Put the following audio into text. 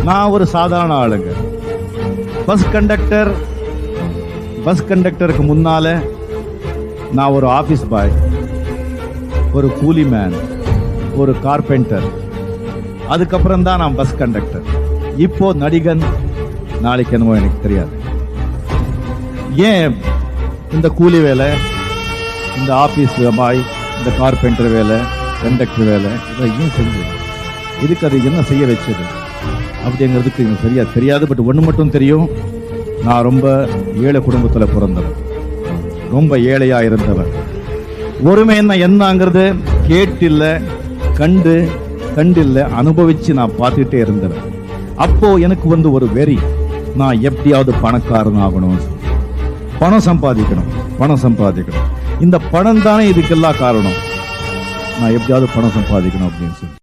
நான் ஒரு சாதாரண ஆளுங்க. பஸ் கண்டக்டருக்கு முன்னால நான் ஒரு ஆபீஸ் பாய், ஒரு கூலி மேன், ஒரு கார்பெண்டர். அதுக்கப்புறம் தான் நான் பஸ் கண்டக்டர். இப்போ நடிகன், நாளைக்கு என்னமோ எனக்கு தெரியாது. ஏன் இந்த கூலி வேலை, இந்த ஆபீஸ் பாய், இந்த கார்பெண்டர் வேலை, கண்டக்டர் வேலை இதை ஏன் செஞ்சது? இதுக்கு அது என்ன செய்ய வச்சது அப்படிங்கிறதுக்கு எனக்கு சரியா தெரியாது. பட் ஒன்று மட்டும் தெரியும், நான் ரொம்ப ஏழை குடும்பத்தில் பிறந்தவன், ரொம்ப ஏழையா இருந்தவன். ஒருமைன்னா என்னங்கிறது கேட்டில்ல, கண்டில்ல, அனுபவிச்சு நான் பார்த்துட்டே இருந்தவன். அப்போ எனக்கு ஒரு வெறி, நான் எப்படியாவது பணக்காரன் ஆகணும், பணம் சம்பாதிக்கணும். இந்த பணம் தானே இதுக்கெல்லாம் காரணம். நான் எப்படியாவது பணம் சம்பாதிக்கணும் அப்படின்னு சொல்லி